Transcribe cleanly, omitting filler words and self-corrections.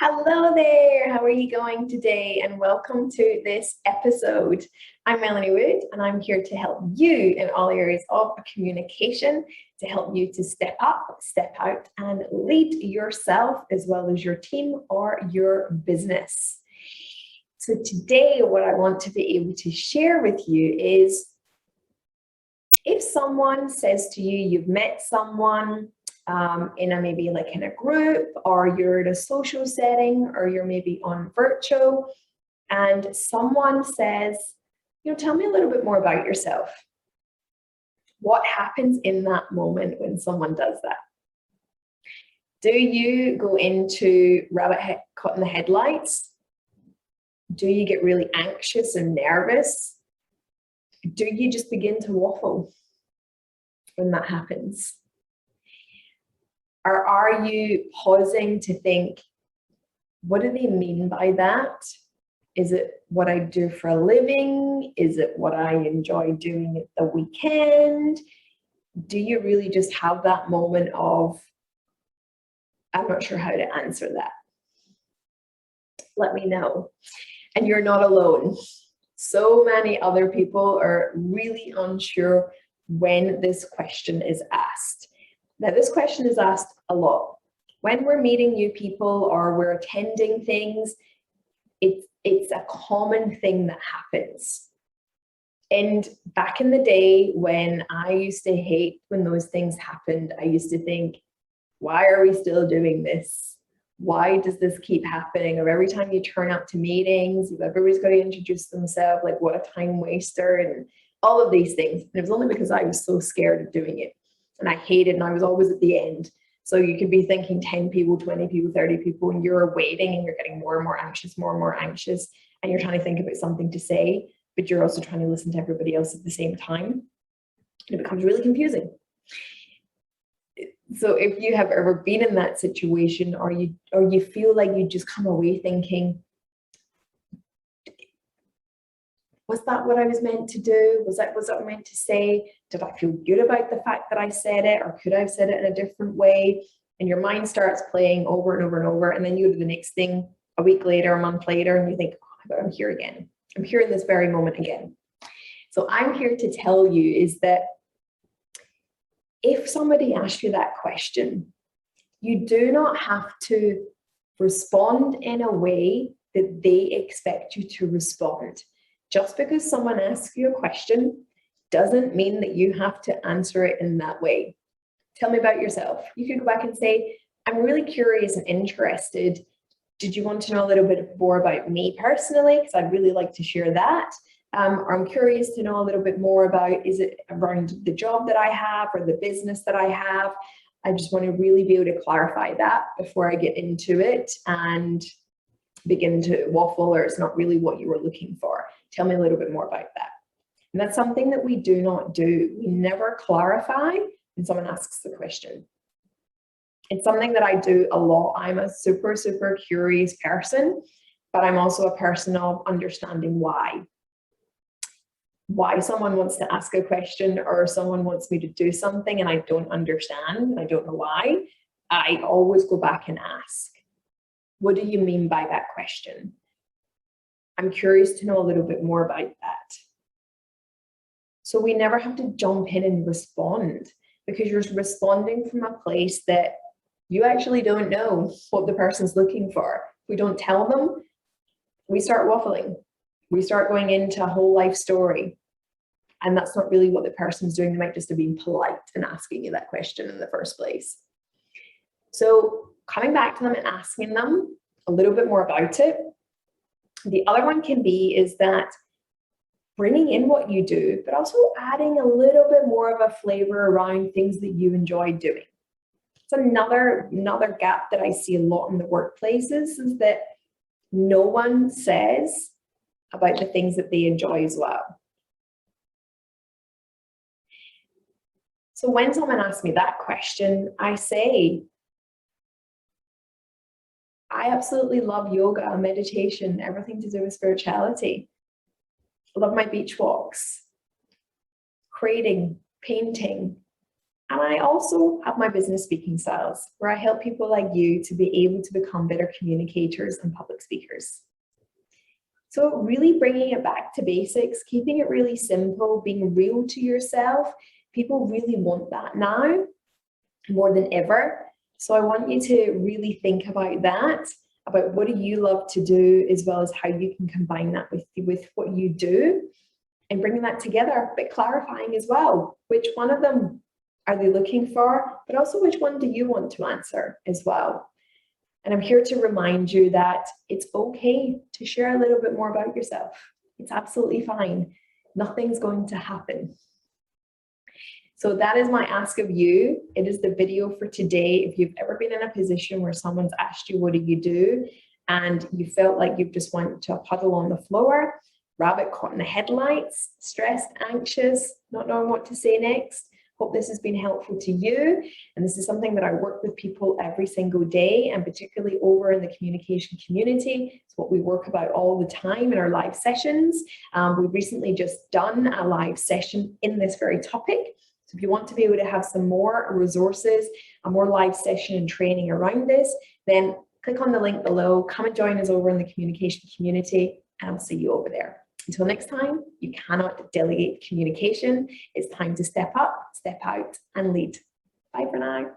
Hello there, how are you going today? And welcome to this episode. I'm Melanie Wood, and I'm here to help you in all areas of communication, to help you to step up, step out, and lead yourself as well as your team or your business. So today, what I want to be able to share with you is if someone says to you, you've met someone, in a group, or you're in a social setting, or you're maybe on virtual, and someone says, tell me a little bit more about yourself. What happens in that moment when someone does that? Do you go into caught in the headlights? Do you get really anxious and nervous? Do you just begin to waffle when that happens? Or are you pausing to think, what do they mean by that? Is it what I do for a living? Is it what I enjoy doing at the weekend? Do you really just have that moment of, I'm not sure how to answer that? Let me know. And you're not alone. So many other people are really unsure when this question is asked. Now, this question is asked a lot. When we're meeting new people or we're attending things, it's a common thing that happens. And back in the day when I used to hate when those things happened, I used to think, why are we still doing this? Why does this keep happening? Or every time you turn up to meetings, everybody's got to introduce themselves, like what a time waster and all of these things. And it was only because I was so scared of doing it. And I hated, and I was always at the end. So you could be thinking 10 people, 20 people, 30 people, and you're waiting and you're getting more and more anxious, and you're trying to think about something to say, but you're also trying to listen to everybody else at the same time. And it becomes really confusing. So if you have ever been in that situation, or you feel like you just come away thinking, was that what I was meant to do? Was that what I meant to say? Did I feel good about the fact that I said it, or could I have said it in a different way? And your mind starts playing over and over and over. And then you go to the next thing a week later, a month later, and you think, oh my God, I'm here again. I'm here in this very moment again. So I'm here to tell you is that if somebody asks you that question, you do not have to respond in a way that they expect you to respond. Just because someone asks you a question doesn't mean that you have to answer it in that way. Tell me about yourself. You could go back and say, I'm really curious and interested. Did you want to know a little bit more about me personally? Because I'd really like to share that. Or I'm curious to know a little bit more about, is it around the job that I have or the business that I have? I just want to really be able to clarify that before I get into it and begin to waffle, or it's not really what you were looking for. Tell me a little bit more about that. And that's something that we do not do. We never clarify when someone asks the question. It's something that I do a lot. I'm a super, super curious person, but I'm also a person of understanding why. Why someone wants to ask a question or someone wants me to do something and I don't understand, and I don't know why, I always go back and ask, what do you mean by that question? I'm curious to know a little bit more about that. So we never have to jump in and respond, because you're responding from a place that you actually don't know what the person's looking for. If we don't tell them, we start waffling. We start going into a whole life story. And that's not really what the person's doing. They might just have been polite in asking you that question in the first place. So coming back to them and asking them a little bit more about it. The other one can be is that bringing in what you do, but also adding a little bit more of a flavor around things that you enjoy doing. It's another gap that I see a lot in the workplaces, is that no one says about the things that they enjoy as well. So when someone asks me that question, I say, I absolutely love yoga, meditation, everything to do with spirituality. I love my beach walks, creating, painting. And I also have my business speaking styles, where I help people like you to be able to become better communicators and public speakers. So really bringing it back to basics, keeping it really simple, being real to yourself. People really want that now more than ever. So I want you to really think about that, about what do you love to do, as well as how you can combine that with what you do and bringing that together, but clarifying as well, which one of them are they looking for, but also which one do you want to answer as well. And I'm here to remind you that it's okay to share a little bit more about yourself. It's absolutely fine. Nothing's going to happen. So that is my ask of you. It is the video for today. If you've ever been in a position where someone's asked you, what do you do? And you felt like you've just went to a puddle on the floor, rabbit caught in the headlights, stressed, anxious, not knowing what to say next. Hope this has been helpful to you. And this is something that I work with people every single day, and particularly over in the communication community. It's what we work about all the time in our live sessions. We've recently just done a live session in this very topic. So if you want to be able to have some more resources, a more live session and training around this, then click on the link below, come and join us over in the communication community, and I'll see you over there. Until next time, you cannot delegate communication. It's time to step up, step out, and lead. Bye for now.